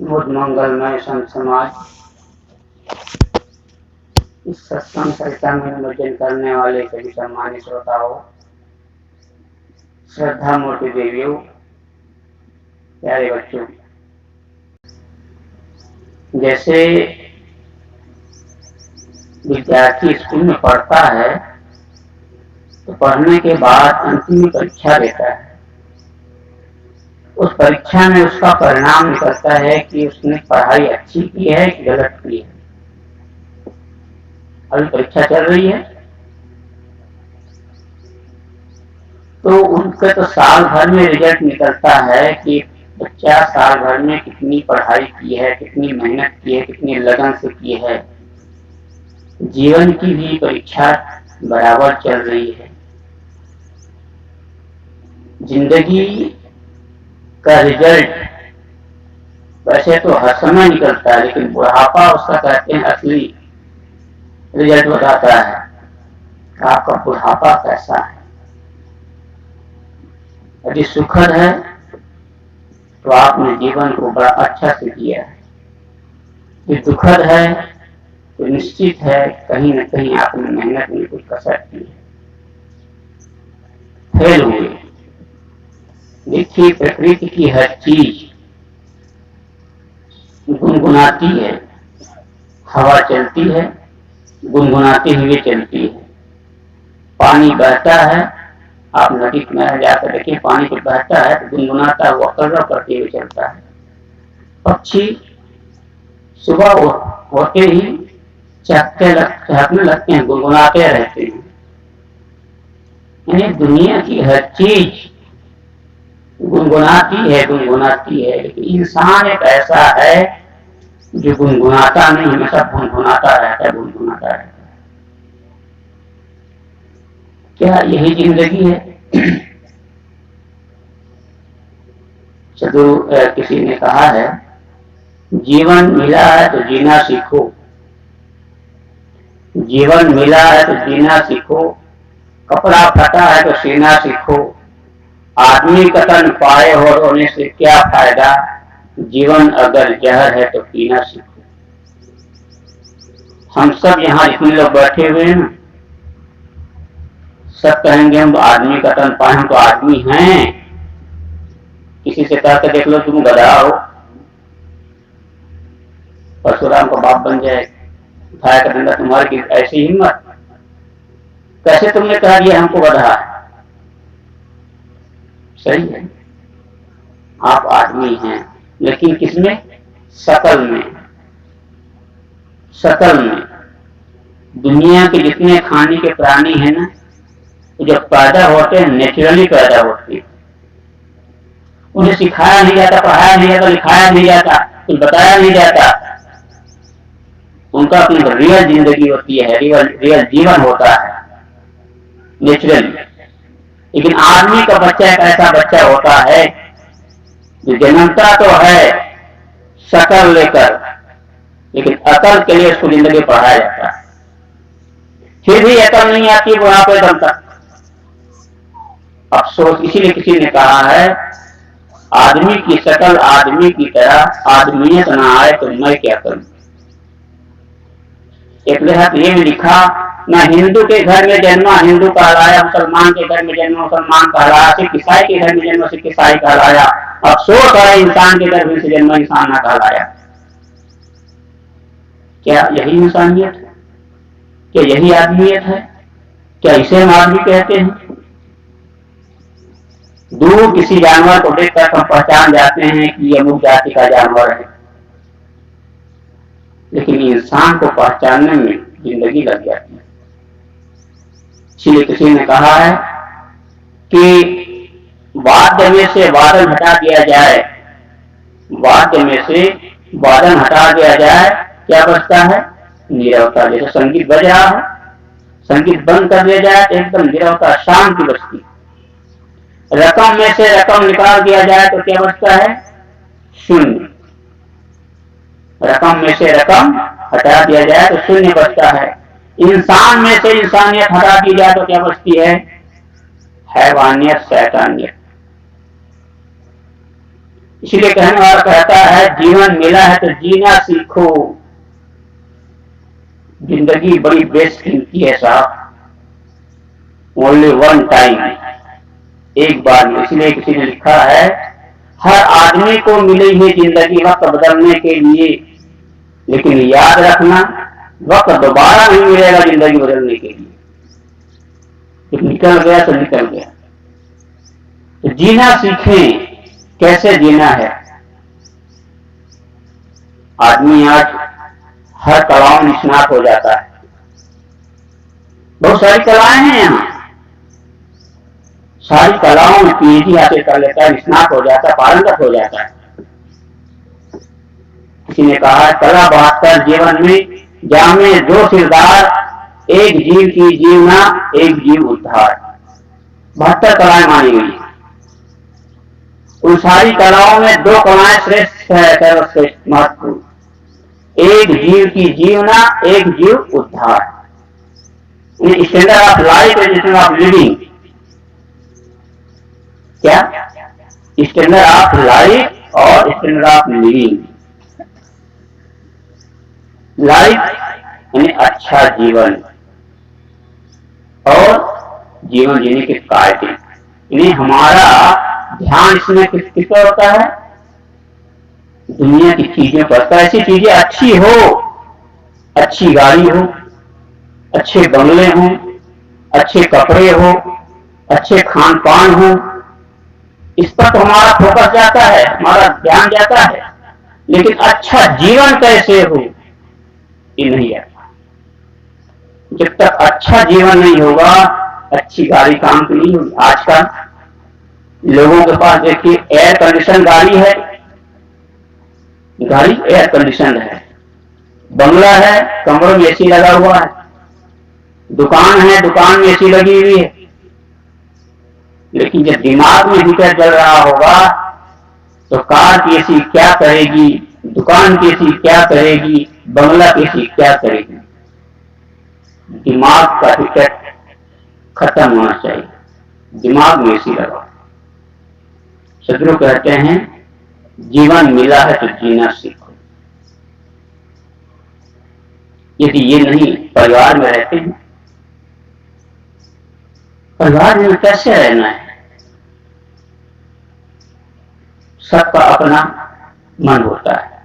बुद्ध मंगलमय संत समाज, इस सत्संग सरिता में निमज्जन करने वाले सभी सम्मानित श्रोताओं, श्रद्धा मूर्ति देवियों, प्यारे बच्चों, जैसे विद्यार्थी स्कूल में पढ़ता है तो पढ़ने के बाद अंतिम परीक्षा देता है। उस परीक्षा में उसका परिणाम निकलता है कि उसने पढ़ाई अच्छी की है कि गलत की है। अभी परीक्षा चल रही है तो उनका तो साल भर में रिजल्ट निकलता है कि बच्चा साल भर में कितनी पढ़ाई की है, कितनी मेहनत की है, कितनी लगन से की है। जीवन की भी परीक्षा बराबर चल रही है। जिंदगी का रिजल्ट वैसे तो हर समय निकलता है, लेकिन बुढ़ापा उसका कहते हैं असली रिजल्ट बताता है कि आपका बुढ़ापा कैसा है। यदि सुखद है तो आपने जीवन को बड़ा अच्छा से किया है, यदि दुखद है तो निश्चित है कहीं न कहीं आपने मेहनत में कुछ कसर की है, फेल हुए। देखिए, प्रकृति की हर चीज गुनगुनाती है, हवा चलती है, गुनगुनाते हुए चलती है। पानी बहता है, आप नदी किनारे जाकर देखिए, पानी जब बहता है तो गुनगुनाता हुआ कलरव करते हुए चलता है। पक्षी सुबह होते ही चहकने लगते हैं, गुनगुनाते रहते हैं। यानी दुनिया की हर चीज गुनगुनाती है, लेकिन इंसान एक ऐसा है जो गुनगुनाता नहीं, हमेशा गुनगुनाता रहता है। क्या यही जिंदगी है? किसी ने कहा है, जीवन मिला है तो जीना सीखो, जीवन मिला है तो जीना सीखो, कपड़ा फटा है तो सीना सीखो, आदमी का तन पाए हो रोने से क्या फायदा, जीवन अगर जहर है तो पीना सीखो। हम सब यहाँ जितने लोग बैठे हुए हैं ना, सब कहेंगे हम आदमी का तन पाए, हम तो आदमी हैं। किसी से कहकर देख लो तुम गधा हो, परशुराम का बाप बन जाए, उठाया कर डंडा तुम्हारी ऐसी हिम्मत, कैसे तुमने कह दिया हमको गधा है? सही है, आप आदमी हैं, लेकिन किसमें? शकल में। दुनिया के जितने खाने के प्राणी हैं ना, जब पैदा होते हैं नेचुरली पैदा होते हैं। उन्हें सिखाया नहीं जाता, पढ़ाया नहीं जाता, लिखाया नहीं जाता, कुछ बताया नहीं जाता। उनका अपनी रियल जिंदगी होती है, रियल जीवन होता है नेचुरली। लेकिन आदमी का बच्चा एक ऐसा बच्चा होता है जो जन्मता तो है शकल लेकर, लेकिन अकल के लिए उसको जिंदगी पढ़ाया जाता है। फिर भी अकल नहीं आती बुढ़ापे दम तक। अफसोस, इसीलिए किसी ने कहा है, आदमी की शकल आदमी की तरह आदमियत ना आए तो मैं क्या करूं। एक लेखक ये भी लिखा, मैं हिंदू के घर में जन्मा हिंदू कहलाया, मुसलमान के घर में जन्मा मुसलमान कहलाया, सिख ईसाई के घर में जन्मा सिख ईसाई कहलाया, अफसोस है इंसान के घर में से जन्मा इंसान ना कहलाया। क्या यही इंसानियत है? क्या यही आदमियत है? क्या इसे हम आदमी कहते हैं? दूर किसी जानवर को देखकर हम पहचान जाते हैं कि यह अमुक जाति का जानवर है, लेकिन इंसान को पहचानने में जिंदगी लग जाती है। इसलिए किसी ने कहा है कि वाद्य में से वादन हटा दिया जाए, वाद्य में से वादन हटा दिया जाए, क्या बचता है? नीरवता। जैसे संगीत बज रहा है, संगीत बंद कर दिया जाए तो एकदम नीरवता, शांति बचती। रकम में से रकम निकाल दिया जाए तो क्या बचता है? शून्य। रकम में से रकम हटा दिया जाए तो शून्य बचता है। इंसान में से इंसानियत हटा दी जाए तो क्या बचती है? हैवानियत, शैतानियत। इसलिए कहने वाला कहता है जीवन मिला है तो जीना सीखो। जिंदगी बड़ी बेशकीमती है साहब, ओनली वन टाइम, एक बार में। इसलिए किसी ने लिखा है हर आदमी को मिली है जिंदगी वक्त बदलने के लिए, लेकिन याद रखना वक्त दोबारा नहीं मिलेगा जिंदगी बदलने के लिए। जब निकल गया तो निकल गया। तो जीना सीखें, कैसे जीना है। आदमी आज हर कलाओं में निष्णात हो जाता है। बहुत सारी कलाएं हैं यहाँ, सारी कलाओं में पीएचडी हासिल कर लेता है, निष्णात हो जाता है, पारंगत हो जाता है। किसी ने कहा है कला 72 जीवन में जामे दो किरदार, एक जीव की जीवना एक जीव उद्धार। 72 कलाएं मानी गई। उन सारी कलाओं में दो कलाएं श्रेष्ठ है, सर्वश्रेष्ठ महत्वपूर्ण, एक जीव की जीवना एक जीव उद्धार। Standard of life and standard of living. क्या? स्टैंडर्ड ऑफ लाइफ और स्टैंडर्ड ऑफ लिविंग। लाइफ यानी अच्छा जीवन और जीवन जीने के कायदे, यानी हमारा ध्यान इसमें किस पर होता है? दुनिया की चीजों पर। तो ऐसी चीजें अच्छी हो, अच्छी गाड़ी हो, अच्छे बंगले हो, अच्छे कपड़े हो, अच्छे खान पान हो, इस पर तो हमारा फोकस जाता है, हमारा ध्यान जाता है। लेकिन अच्छा जीवन कैसे हो ये नहीं आता। जब तक अच्छा जीवन नहीं होगा अच्छी गाड़ी काम की नहीं होगी। आजकल लोगों के पास देखिए एयर कंडीशन गाड़ी है, गाड़ी एयर कंडीशन है, बंगला है कमरों में एसी लगा हुआ है, दुकान है दुकान में एसी लगी हुई है। लेकिन जब दिमाग में हीटर चल रहा होगा तो कार की एसी क्या करेगी, दुकान की एसी क्या करेगी, बंगला की एसी क्या करेगी। दिमाग का हीटर खत्म होना चाहिए, दिमाग में एसी लगा। सदगुरु कहते हैं जीवन मिला है तो जीना सीखो। यदि ये नहीं परिवार में रहते हैं, परिवार में कैसे रहना है? सबका अपना मन होता है,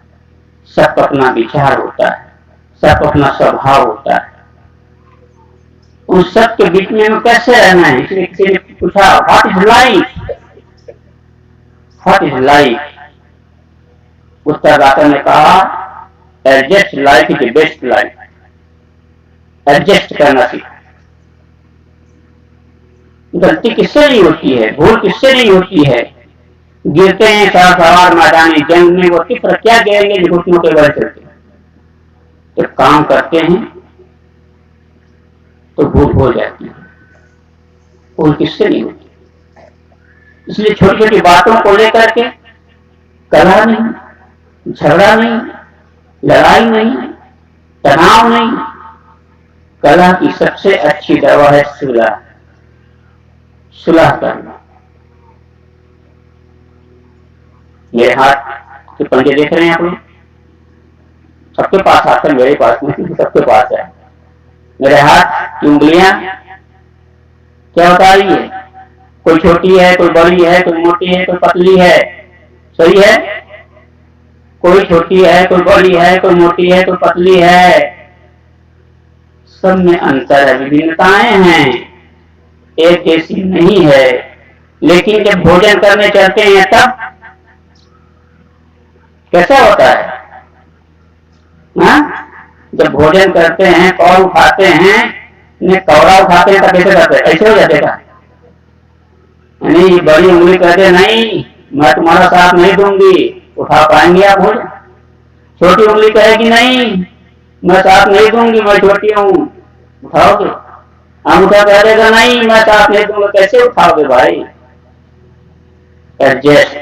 सबका अपना विचार होता है, सबका अपना स्वभाव होता है। उन सब के बीच में कैसे रहना है? इसलिए किसी ने पूछा what is life, what is life? उत्तरदाता ने कहा adjust life is the best life. Adjust करना सीखो। गलती किससे नहीं होती है, भूल किससे नहीं होती है। गिरते हैं सवार मैदानी जंग में, वो किस तरह क्या गिरेंगे जो घुटनों के बल चलते हैं। जब काम करते हैं तो भूल हो जाती है, भूल किससे नहीं होती। इसलिए छोटी छोटी बातों को लेकर के कलह नहीं, झगड़ा नहीं, लड़ाई नहीं, तनाव नहीं। कलह की सबसे अच्छी दवा है सुलह, सुलह करना। मेरे हाथ के पंजे देख रहे हैं आप लोग, सबके पास हाथ है, मेरे पास नहीं, सबके पास है। मेरे हाथ की उंगलियां क्या बता रही है? कोई छोटी है, कोई बड़ी है, कोई मोटी है, कोई पतली है। सही है? कोई छोटी है, कोई बड़ी है, कोई मोटी है, कोई पतली है। सब में अंतर है, विभिन्नताएं हैं, एक जैसी नहीं है। लेकिन जब भोजन करने चलते हैं तब कैसा होता है? हाँ? जब भोजन करते हैं, कौर उठाते हैं, कौड़ा उठाते हैं, तब कैसे करते हैं? ऐसे हो जाते का नहीं? बड़ी उंगली कहते नहीं मैं तुम्हारा साथ नहीं दूंगी, उठा पाएंगे आप भोजन? छोटी उंगली कहेगी नहीं मैं साथ नहीं दूंगी, मैं छोटी हूँ, उठाओगे? अंगूठा कह देगा नहीं मैं साथ नहीं दूंगा, कैसे उठाओगे भाई? एडजस्ट,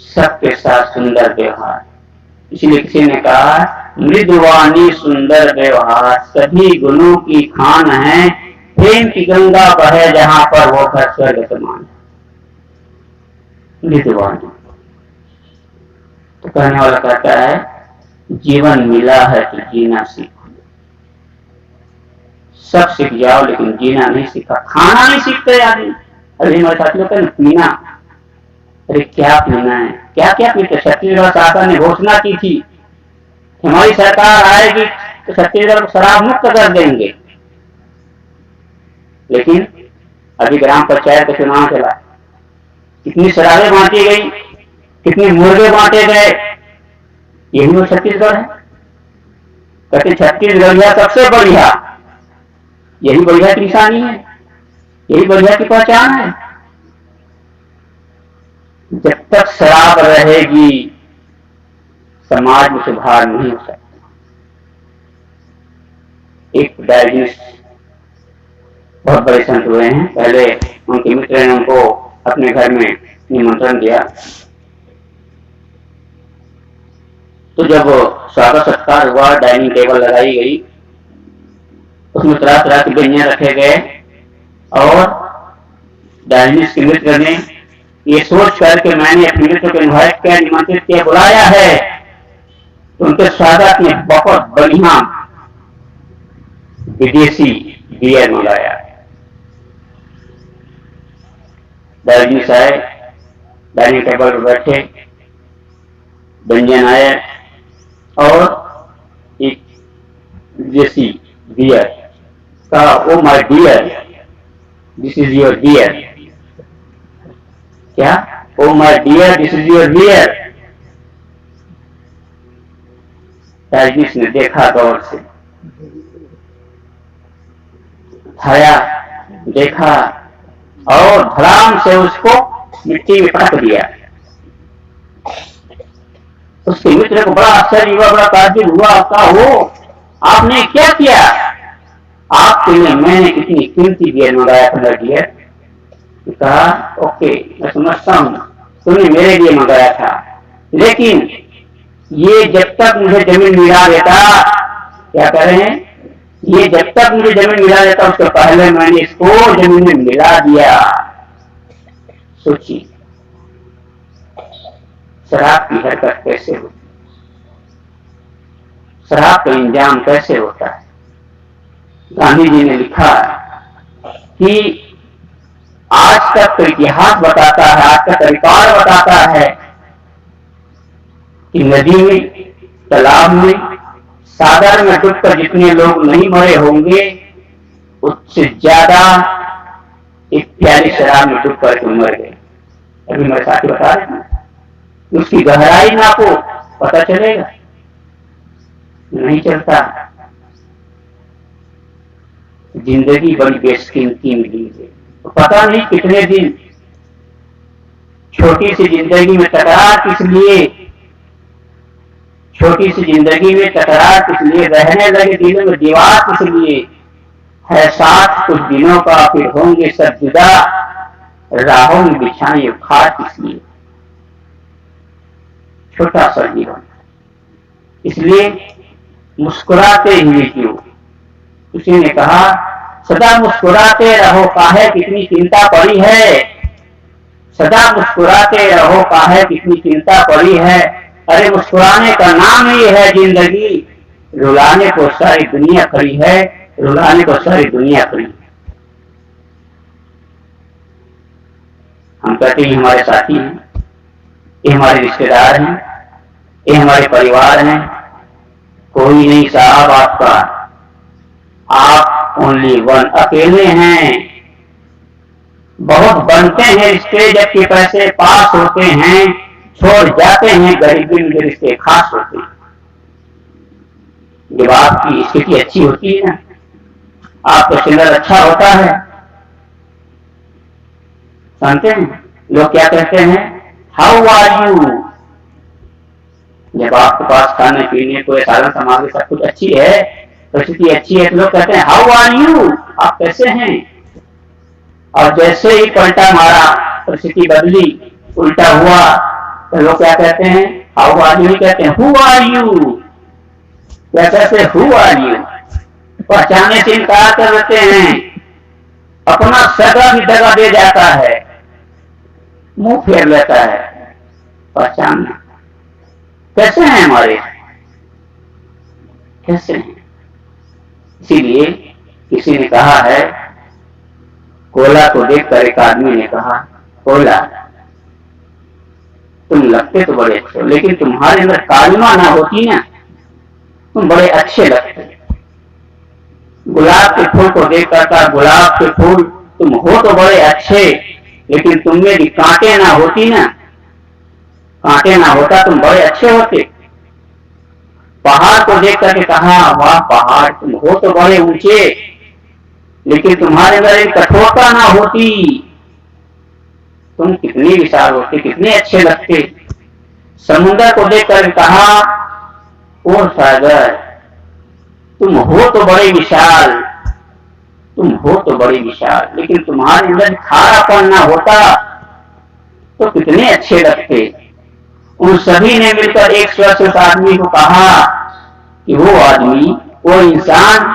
सबके साथ सुंदर व्यवहार। इसलिए किसी ने कहा मृदुवानी सुंदर व्यवहार सभी गुणों की खान है, प्रेम की गंगा बहे जहां पर वो घर स्वर्ग समान। विद्वान। तो कहने वाला कहता है जीवन मिला है तो जीना सीखो। सब सीख जाओ लेकिन जीना नहीं सीखा। खाना नहीं सीखते आदमी। अरे हमारे साथियों का पीना, अरे क्या पीना है, क्या क्या पीते। छत्तीसगढ़ शासन ने घोषणा की थी हमारी सरकार आएगी तो छत्तीसगढ़ को शराब मुक्त कर देंगे, लेकिन अभी ग्राम पंचायत का चुनाव चला, कितनी शराबें बांटी गई, कितने मुर्गे बांटे गए। यही वो छत्तीसगढ़ है। कहते छत्तीसगढ़ सबसे बढ़िया, यही बढ़िया की निशानी है, यही बढ़िया की पहचान है। जब तक शराब रहेगी समाज में सुधार नहीं हो सकता। एक डायजिस्ट बहुत बड़े संत हुए हैं, पहले उनके मित्र ने उनको अपने घर में निमंत्रण दिया। तो जब स्वागत सत्कार हुआ, डाइनिंग टेबल लगाई गई, उसमें तरह तरह के व्यंजन रखे गए और डायजिस्ट के मित्र ने ये सोच करके मैंने अपने मित्र को इन्वाइट किया, निमंत्रित किया, बुलाया है, तो उनके स्वागत में बहुत बढ़िया विदेशी बियर मंगाया। डायजिस्ट आए, डाइनिंग टेबल पर बैठे, व्यंजन आए और एक विदेशी बियर का, oh my dear this is your beer. क्या? Oh my dear this is your beer. डायजिस्ट ने देखा गौर से, खाया, देखा और धड़ाम से उसको मिट्टी में पटक दिया। उसके मित्र को बड़ा आश्चर्य हुआ, बड़ा ताज्जुब हुआ, कहा हो आपने क्या किया? आपके लिए मैंने कितनी कीमती बियर मंगाया था डियर। कहा ओके मैं समझता हूं, तुमने मेरे लिए मंगाया था, लेकिन ये जब तक मुझे जमीन मिला देता, क्या करें, ये जब तक मुझे जमीन मिला देता उसके पहले मैंने इसको जमीन में मिला दिया। सोचिए शराब की हरकत कैसे होती, शराब का इंजाम कैसे होता है। गांधी जी ने लिखा कि आज तक तो इतिहास बताता है, आज तक रिकॉर्ड बताता है कि नदी में, तालाब में, सागर में डूबकर जितने लोग नहीं मरे होंगे उससे ज्यादा एक प्यारी शराब में डूबकर के मर गए। अभी मेरे साथी बता रहे हैं, उसकी गहराई ना को पता चलेगा, नहीं चलता। जिंदगी बड़ी बेशकीमती मिली है, तो पता नहीं कितने दिन छोटी सी जिंदगी में तकरार किस लिए, छोटी सी जिंदगी में तकरार किस लिए, रहने लगे दिलों में दीवार किस लिए है, साथ कुछ दिनों का फिर होंगे सब जुदा, राहों में बिछाए खाट किस लिए। छोटा सा जीवन, इसलिए मुस्कुराते हुए क्यों। किसी ने कहा सदा मुस्कुराते रहो, काहे कितनी चिंता पड़ी है, सदा मुस्कुराते रहो, काहे कितनी चिंता पड़ी है। अरे मुस्कुराने का नाम ही है जिंदगी, रुलाने को सारी दुनिया खड़ी है, रुलाने को सारी दुनिया खड़ी है। हम कहते हैं हमारे साथी हैं, ये हमारे रिश्तेदार हैं, ये हमारे परिवार हैं, कोई नहीं साहब आपका, आप ओनली वन, अकेले हैं। बहुत बनते हैं रिश्ते जबकि पैसे पास होते हैं, छोड़ जाते हैं गरीबी में रिश्ते खास होते हैं। जब आपकी स्थिति अच्छी होती है ना, आपका सिंगल अच्छा होता है, जानते हैं लोग क्या कहते हैं, हाउ आर यू। जब आपके पास खाने पीने को साधन सामग्री सब कुछ अच्छी है, परिस्थिति अच्छी है, तो लोग कहते हैं हाउ आर यू, आप कैसे हैं। और जैसे ही पलटा मारा, परिस्थिति बदली, उल्टा हुआ, तो लोग क्या कहते हैं, हाउ आर यू कहते हैं, हु आर यू। क्या कहते हैं, हु आर यू। पहचाने से इनकार कर देते हैं, अपना सगा भी दगा दे जाता है। मुंह फेर लेता है पहचानना। कैसे हैं हमारे, कैसे हैं? इसीलिए किसी ने कहा है, कोयला को देखकर एक आदमी ने कहा, कोयला तुम लगते तो बड़े अच्छे हो, लेकिन तुम्हारे अंदर कालिमा ना होती ना, तुम बड़े अच्छे लगते। गुलाब के फूल को देखकर कहा, गुलाब के फूल तुम हो तो बड़े अच्छे, लेकिन तुम में भी कांटे ना होती ना, कांटे ना होता तुम बड़े अच्छे होते। पहाड़ को देख करके कहा, वाह पहाड़ तुम हो तो बड़े ऊंचे, लेकिन तुम्हारे अंदर एक कठोरता ना होती, तुम कितने विशाल होते, कितने अच्छे लगते। समुद्र को देख कर कहा, ओ सागर तुम हो तो बड़े विशाल, तुम हो तो बड़ी विशाल, लेकिन तुम्हारे अंदर खारापन ना होता तो कितने अच्छे लगते। उन सभी ने मिलकर एक स्वर से उस आदमी को कहा कि वो आदमी, वो इंसान,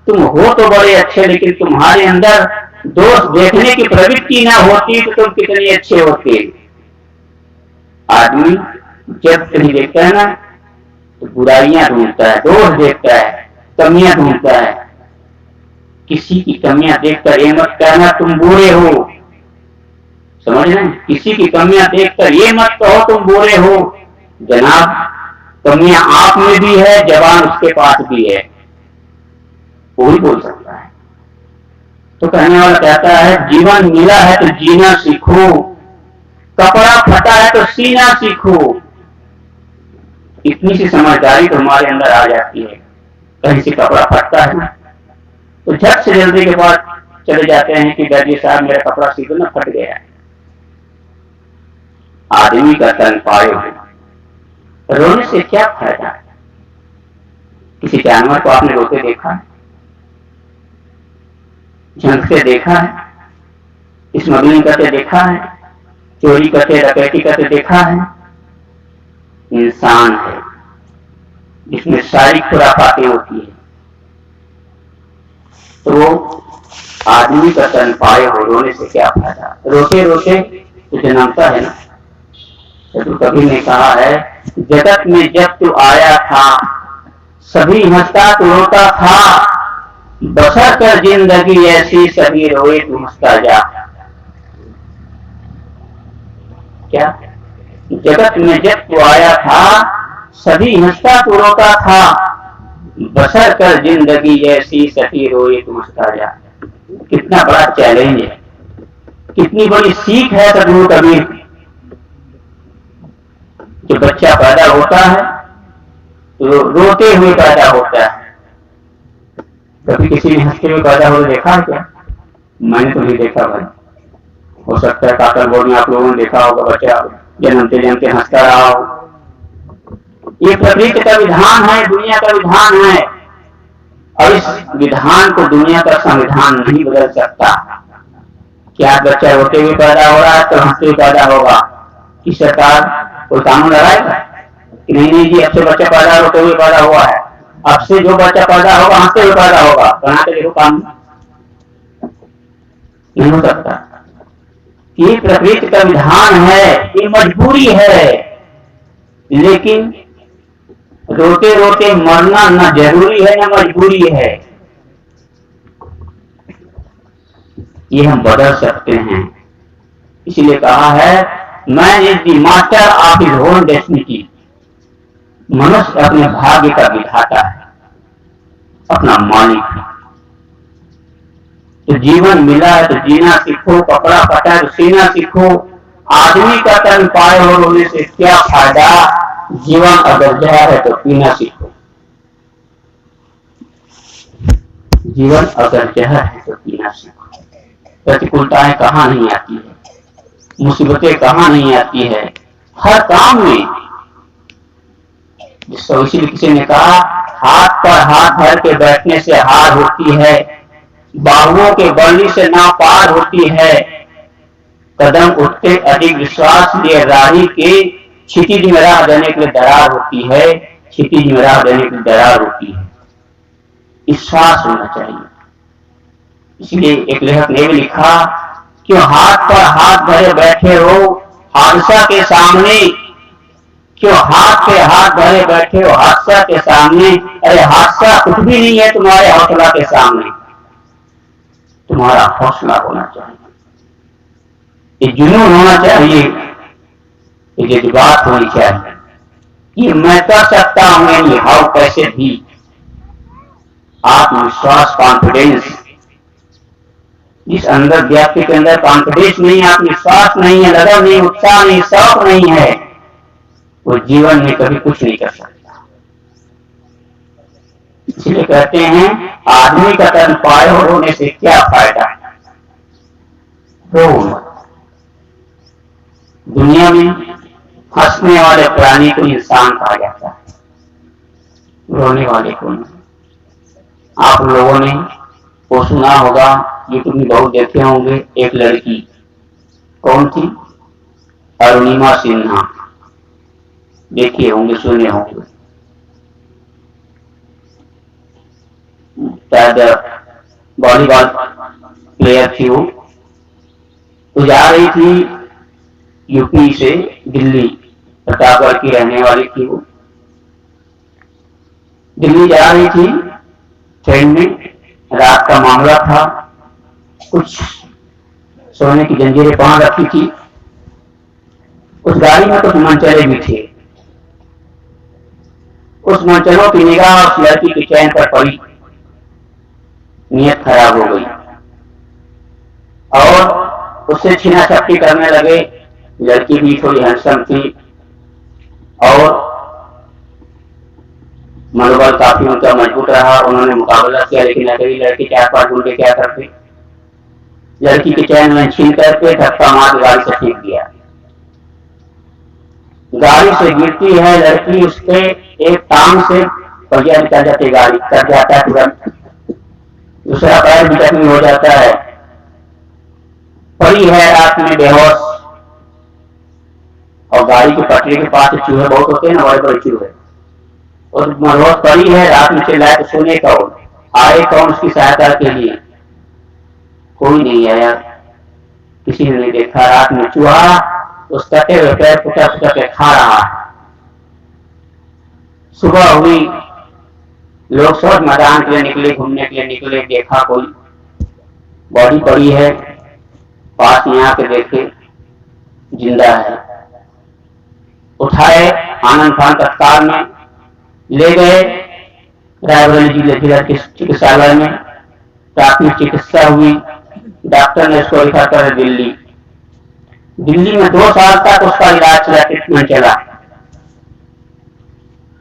तुम हो तो बड़े अच्छे, लेकिन तुम्हारे अंदर दोष देखने की प्रवृत्ति ना होती तो तुम कितने अच्छे होते। आदमी जब कहीं देखता है ना तो बुराइयां ढूंढता है, दोष देखता है, कमियां ढूंढता है। किसी की कमियां देखकर ये मत कहना तुम बुरे हो, समझ रहे हैं? किसी की कमियां देखकर ये मत कहो तुम बुरे हो। जनाब कमियां आप में भी है, जवान उसके पास भी है, वो ही बोल सकता है। तो कहने वाला कहता है, जीवन मिला है तो जीना सीखो, कपड़ा फटा है तो सीना सीखो। इतनी सी समझदारी तो हमारे अंदर आ जाती है। कहीं से कपड़ा फटता है ना तो झट से जल्दी के बाद चले जाते हैं कि दर्जी साहब मेरा कपड़ा सी दो ना, फट गया है। आदमी का तन पायो है, रोने से क्या फायदा? किसी जानवर को आपने रोते देखा है, झंकते देखा है, स्मगलिंग करते देखा है, चोरी करते डकैती करते देखा है? इंसान है जिसमें सारी खुराफातें होती है। तो आदमी का तन पाए हो, रोने से क्या फायदा? रोते रोते तो जन्मता है ना। तो कभी ने कहा है, जगत में जब तू आया था सभी हंसता तू रोता था, बसर कर जिंदगी ऐसी सभी रोए तू हंसता जा। क्या? जगत में जब तू आया था सभी हंसता तू रोता था, बसर कर जिंदगी ऐसी सभी रोए तू हंसता जा। कितना बड़ा चैलेंज है, कितनी बड़ी सीख है सदगुरु कबीर। जो बच्चा पैदा होता है तो रोते हुए पैदा होता है। कभी किसी ने हंसते हुए पैदा हुए देखा है क्या? मैंने तो नहीं देखा भाई। हो सकता है काकल बोर्ड में आप लोगों ने देखा होगा, बच्चा जन्मते जन्मते हंसता रहा हो। ये प्रकृति का विधान है, दुनिया का विधान है, और इस विधान को दुनिया का संविधान नहीं बदल सकता। क्या बच्चा रोते हुए पैदा हो रहा है तो हंसते हुए पैदा होगा? कि सरकार कोई कानून लगाएगा कि नहीं नहीं जी अब से बच्चा पैदा रोते हुए पैदा हुआ है, अब से जो बच्चा पैदा होगा हंसते हुए पैदा होगा? बना के देखो कानून, नहीं हो सकता। ये प्रकृति का विधान है, ये मजबूरी है। लेकिन रोते रोते मरना न जरूरी है न मजबूरी है, ये हम बदल सकते हैं। इसलिए कहा है, man is the master of his own destiny. मनुष्य अपने भाग्य का विधाता है, अपना मालिक है। तो जीवन मिला है तो जीना सीखो, कपड़ा फटा है तो सीना सीखो। आदमी का तन पाए हो रोने से क्या फायदा? जीवन अगर जहर है तो पीना सीखो। जीवन अगर जहर है तो पीना सीखो। प्रतिकूलताएं कहाँ नहीं आती है, मुसीबतें कहाँ नहीं आती है, हर काम में। जिसको इसीलिए किसी ने कहा, हाथ पर हाथ धर के बैठने से हार होती है, बाहुओं के बढ़ने से ना पार होती है, कदम उठते अधिक विश्वास लिए राही के, क्षितिज में राह देने के लिए दरार होती है, क्षितिज में राह देने के लिए दरार होती है। विश्वास होना चाहिए। इसलिए एक लेखक ने भी लिखा क्यों हाथ पर हाथ धरे बैठे हो हादसा के सामने? क्यों हाथ पे हाथ धरे बैठे हो हादसा के सामने? अरे हादसा कुछ भी नहीं है तुम्हारे हौसला के सामने। तुम्हारा हौसला होना चाहिए, ये जुनून होना चाहिए, ये जज्बात होनी चाहिए कि मैं कर सकता हूं, एनी हाउ, कैसे भी। आत्मविश्वास, कॉन्फिडेंस, जिस अंदर व्यक्ति के अंदर कॉन्फिडेंस नहीं है, आत्मविश्वास नहीं है, लगन नहीं, उत्साह नहीं, शौक नहीं है, वो जीवन में कभी कुछ नहीं कर सकता। इसलिए कहते हैं आदमी का तन पाए और होने से क्या फायदा। रो मत। दुनिया में हंसने वाले प्राणी को इंसान कहा जाता है, रोने वाले को नहीं। आप लोगों ने वो सुना होगा, यूट्यूब में बहुत देखे होंगे, एक लड़की, कौन थी? अरुणिमा सिन्हा, देखे होंगे, सुने होंगे। शायद वॉलीबॉल प्लेयर थी वो जा रही थी यूपी से दिल्ली, प्रतापगढ़ की रहने वाली थी वो। दिल्ली जा रही थी ट्रेन में, रात का मामला था, कुछ सोने की जंजीरें बांध रखी थी। उस गाड़ी में कुछ मनचले भी थे। उस मनचलों की निगाह उस लड़की की चैन पर पड़ी, नियत खराब हो गई और उससे छीना झपटी करने लगे। लड़की भी थोड़ी हैंडसम थी और मनोबल काफी उनका मजबूत रहा। उन्होंने मुकाबला किया, लेकिन अकेली लड़की 4-5 घंटे क्या करते, लड़की की चैन में छीन करके धक्का मार गाड़ी से फेंक दिया। गाड़ी से गिरती है लड़की, उसके एक टांग से पहिया निकल जाती, गाड़ी कट जाता है तुरंत, दूसरा पैर भी जख्मी हो जाता है। पड़ी है रात में बेहोश, और गाड़ी की पटरी के पास चूहे बहुत होते हैं ना, बड़े बड़े चूहे, और बेहोश पड़ी है। रात में चिल्लाए तो सुने कौन, आए कौन उसकी सहायता के लिए? कोई नहीं आया, किसी ने नहीं देखा। रात में चूहा उस कटे हुए पैर पुटा पुटा के खा रहा है। सुबह हुई, लोग सब मैदान के लिए निकले, घूमने के लिए निकले, देखा कोई बॉडी पड़ी है, पास में आके देखे जिंदा है। उठाए, आनंद खान अस्पताल में ले गए, रायबरेली जिला के चिकित्सालय में प्राथमिक चिकित्सा हुई। डॉक्टर ने उसको लिखा कर दिल्ली। दिल्ली में 2 साल तक उसका इलाज चला, ट्रीटमेंट चला।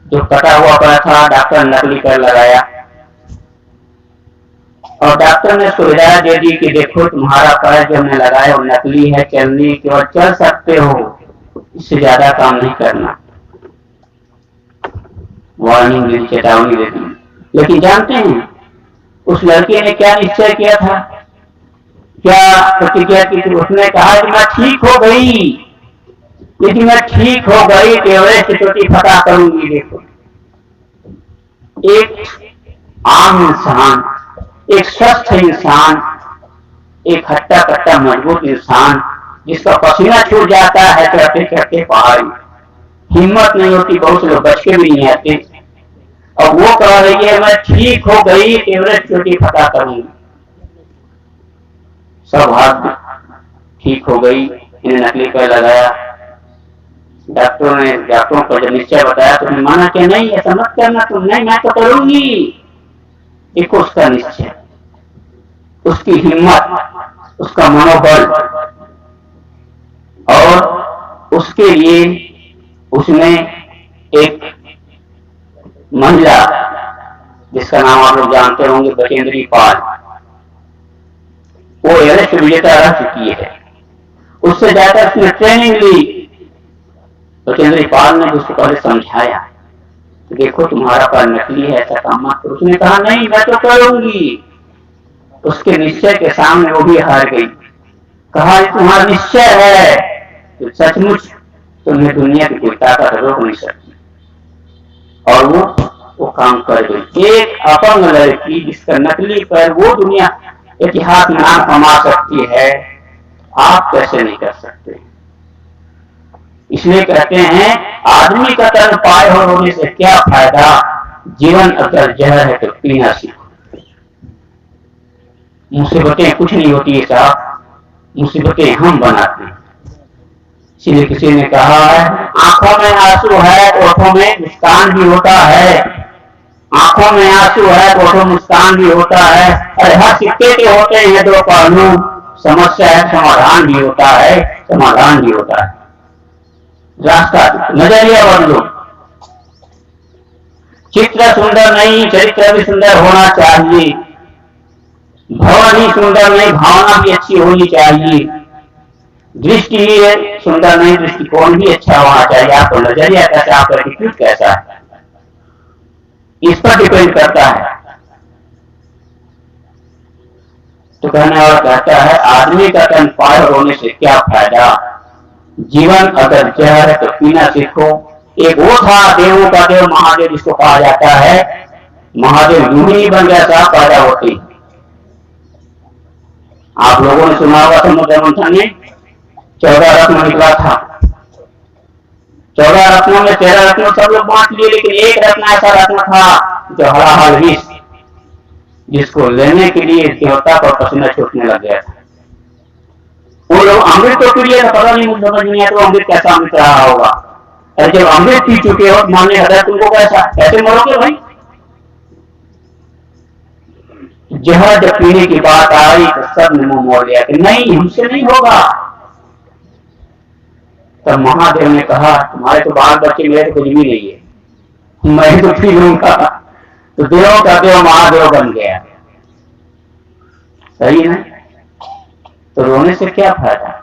जो कटा हुआ पैर था डॉक्टर ने नकली पैर लगाया, और डॉक्टर ने उसको हिदायत दे दी कि देखो तुम्हारा पैर जो हमने लगाया वो नकली है, चलने केवल चल सकते हो, इससे ज्यादा काम नहीं करना। वार्निंग दी, चेतावनी दे दी। लेकिन जानते हैं उस लड़के ने क्या निश्चय किया था, क्या प्रतिक्रिया की थी? उसने कहा कि मैं ठीक हो गई, यदि मैं ठीक हो गई तो एवरेस्ट चोटी फतह करूंगी। देखो, एक आम इंसान, एक स्वस्थ इंसान, एक हट्टा कट्टा मजबूत इंसान, जिसका पसीना छूट जाता है चढ़ते चढ़ते पहाड़ी, हिम्मत नहीं होती, बहुत से लोग बच के भी नहीं आते, और वो कह रही है मैं ठीक हो गई, एवरेस्ट चोटी फतह करूंगी। सब हाथ ठीक हो गई, इन्हें नकली पैर लगाया। डॉक्टरों को जब निश्चय बताया तो उन्हें माना कि नहीं, ऐसा मत करना तुम, नहीं मैं तो करूंगी। देखो उसका निश्चय, उसकी हिम्मत, उसका मनोबल, और उसके लिए उसने एक महिला जिसका नाम आप लोग जानते होंगे, बचेंद्री पाल, वो एवरेस्ट विजेता रह चुकी है। उससे जाकर उसने ट्रेनिंग ली। बचेंद्री पाल ने उसको पहले समझाया तो देखो तुम्हारा पैर नकली है, ऐसा काम मत करो। उसने कहा नहीं मैं तो करूंगी। उसके निश्चय के सामने वो भी हार गई। कहा तुम्हारा निश्चय है तो सचमुच तुम्हें दुनिया की कोई ताकत रोक नहीं सकती, और वो काम कर गई। एक अपंग लड़की जिसका नकली पैर, वो दुनिया इतिहास में नाम कमा सकती है, आप कैसे नहीं कर सकते। इसलिए कहते हैं आदमी का तन पाए और होने से क्या फायदा, जीवन अगर जहर है तो पीना सीखो। मुसीबतें कुछ नहीं होती है साहब, मुसीबतें हम बनाते हैं। इसलिए किसी ने कहा है आंखों में आंसू है ओठों में मुस्कान भी होता है, आंखों में आंसू है ओठों मुस्कान भी होता है। अरे हर सिक्के के होते हैं दो पहलू, समस्या है समाधान भी होता है, समाधान भी होता है। रास्ता नजरिया बदलो। चित्र सुंदर नहीं चरित्र भी सुंदर होना चाहिए, भवन ही सुंदर नहीं भावना भी अच्छी होनी चाहिए, दृष्टि ही सुंदर नहीं दृष्टिकोण भी अच्छा होना चाहिए। आपको नजरिया कैसा, आपका एटीट्यूड कैसा है, इस पर डिपेंड करता है। तो कहने वाला कहता है आदमी का तन पाए होने से क्या फायदा, जीवन अगर जहर है तो पीना सीखो। एक वो था देवों का देव महादेव जिसको कहा जाता है, महादेव यूं ही नहीं बन गया था पैदा होते। आप लोगों ने सुना होगा समुद्र मंथन में 14 रत्न निकला था, 14 रत्नों में 13 रत्न सब लोग बांट लिए, लेकिन एक रत्न ऐसा रत्न था जो हलाहल विष, जिसको लेने के लिए देवता पर पसीना छूटने लग गया था। वो लोग अमृत तो पी लिया था, पता नहीं मुझे समझ नहीं आया तो अमृत कैसा अमृत रहा होगा। अरे जब अमृत पी चुके हो मानने हृदय तुमको कैसा, कैसे मरोगे भाई। जहर जब पीने की बात आई तो सब ने मुंह मोड़ लिया कि नहीं हमसे नहीं होगा। तब महादेव ने कहा तुम्हारे तो बाल बच्चे, मेरे तो कुछ भी नहीं है, मैं तो पी लूंगा। तो देवों का देव महादेव बन गया। सही है, तो रोने से क्या फायदा,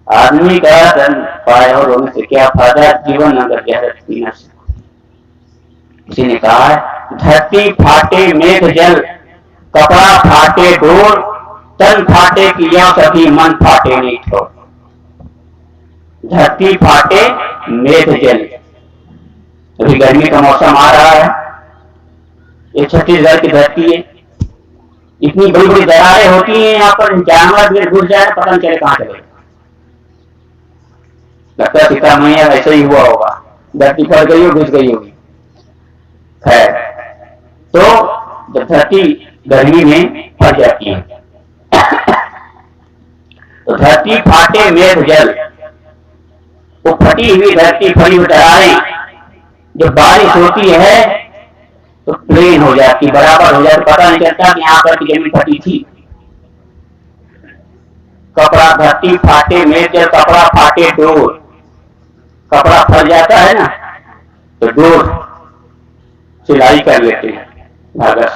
आदमी का धन पाए और रोने से क्या फायदा, जीवन अगर जहर पीना सीखो। किसी ने कहा है धरती फाटे मेघ जल, कपड़ा फाटे डोर, तन फाटे किया सभी मन फाटे नहीं ठोर। धरती फाटे मेघ जल, अभी गर्मी का मौसम आ रहा है, ये छत्तीसगढ़ की धरती है, इतनी बड़ी बड़ी दरारें होती हैं यहाँ पर, जानवर भी घुस जाए पता नहीं चले कहां चले। लगता है सीता मैया ऐसे ही हुआ होगा, धरती फट गई हो घुस गई होगी। खैर, तो जब धरती गर्मी में फट जाती है तो धरती फाटे मेघ जल, वो फटी हुई धरती फटी हुई दरारें जब बारिश होती है तो प्लेन हो जाती, बराबर हो जाती, पता नहीं चलता कि यहाँ पर की जमीन फटी थी। कपड़ा धरती फाटे मेघ जल, कपड़ा फाटे डोर, कपड़ा फट जाता है ना तो डोर सिलाई कर लेते हैं धागा।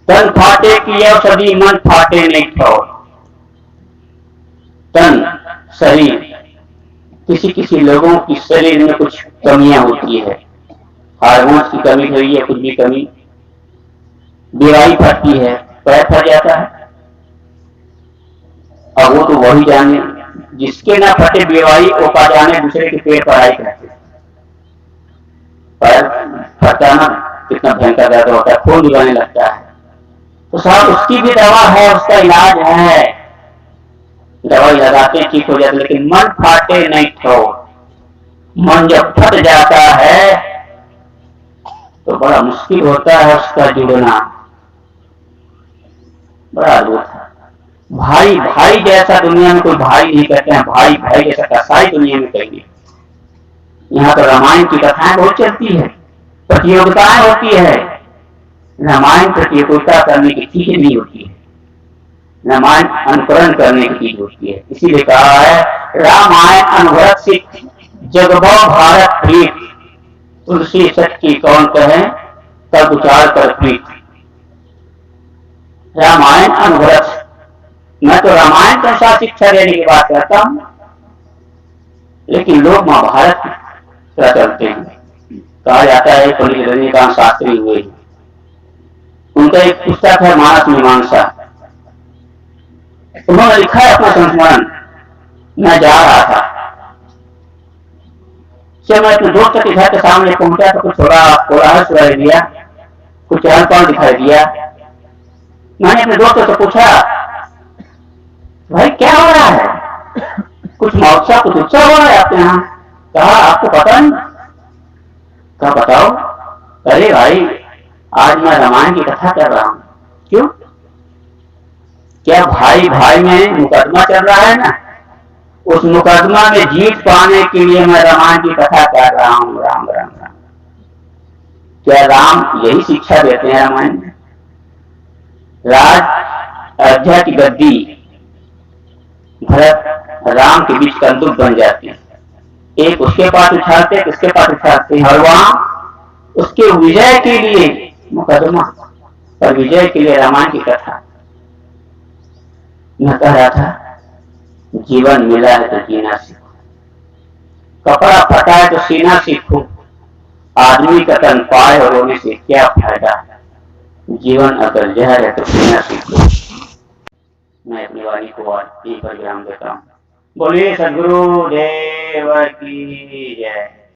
तन फाटे किया सदी मन फाटे नहीं ठोर। तन शरीर, किसी किसी लोगों की शरीर में कुछ कमियां होती है, हार्मोन्स की कमी हुई है, कुछ भी कमी, बीमारी फटती है, पैर फट जाता है। अब वो तो वही जाने, जिसके ना फटे बीमारी वो का जाने दूसरे के पेट पर आई करते। पैर फटता ना कितना भयंकर दर्द होता है, खून निकलने लगता है, तो साहब उसकी भी दवा है, उसका इलाज है, दवाई लगाते ठीक हो जाते। लेकिन मन फाटे नहीं ठोर, मन जब फट जाता है तो बड़ा मुश्किल होता है उसका जुड़ना, बड़ा अद्भुत है। भाई भाई जैसा दुनिया में कोई भाई नहीं कहते हैं, भाई भाई जैसा कसाई दुनिया में कहेंगे। यहाँ तो रामायण की कथाएं बहुत चलती है, प्रतियोगिताएं होती है, रामायण प्रतियोगिता करने की चीज नहीं होती है, रामायण अनुकरण करने की चीज होती है। इसीलिए कहा है रामायण अनुव्रत सिख जगभव भारत प्रीत, तुलसी सच की कौन कहे तब उचार कर प्रीत। रामायण अनुव्रत, मैं तो रामायण के अनुसार शिक्षा देने की बात करता हूं, लेकिन लोग महाभारत क्या चलते हैं। कहा जाता है पंडित रजनीकांत शास्त्री हुए, उनका एक पुस्तक है मानस मीमांसा, उन्होंने लिखा है अपना संस्मरण। मैं जा रहा था, जब मैं अपने दोस्त के घर के सामने पहुंचा तो कुछ थोड़ा कोलाहल सुनाई दिया, कुछ चहल पहल दिखाई दिया। मैंने अपने दोस्तों से पूछा, भाई क्या हो रहा है, कुछ महोत्सव कुछ उत्सव हो रहा है आपके यहाँ? कहा आपको पता नहीं? कहा बताओ। अरे भाई आज मैं रामायण की कथा कर रहा हूं। क्यों? क्या भाई भाई में मुकदमा चल रहा है ना, उस मुकदमा में जीत पाने के लिए मैं रामायण की कथा कर रहा हूं। राम राम राम। क्या राम यही शिक्षा देते हैं रामायण में? राज अयोध्या की गद्दी भरत राम के बीच कंदुक बन जाती है, एक उसके पास उछालते एक उसके पास उछालते हैं, और वहां उसके विजय के लिए मुकदमा और विजय के लिए रामायण की कथा। मैं कह रहा था जीवन मिला है तो जीना सीखो, कपड़ा फटा है तो सीना सीखो, आदमी का तन पाए और रोने से क्या फायदा, जीवन अगर जहर है तो पीना सीखो। मैं अपनी वाणी को और विराम देता हूँ। बोलिए सद्गुरु देव की जय।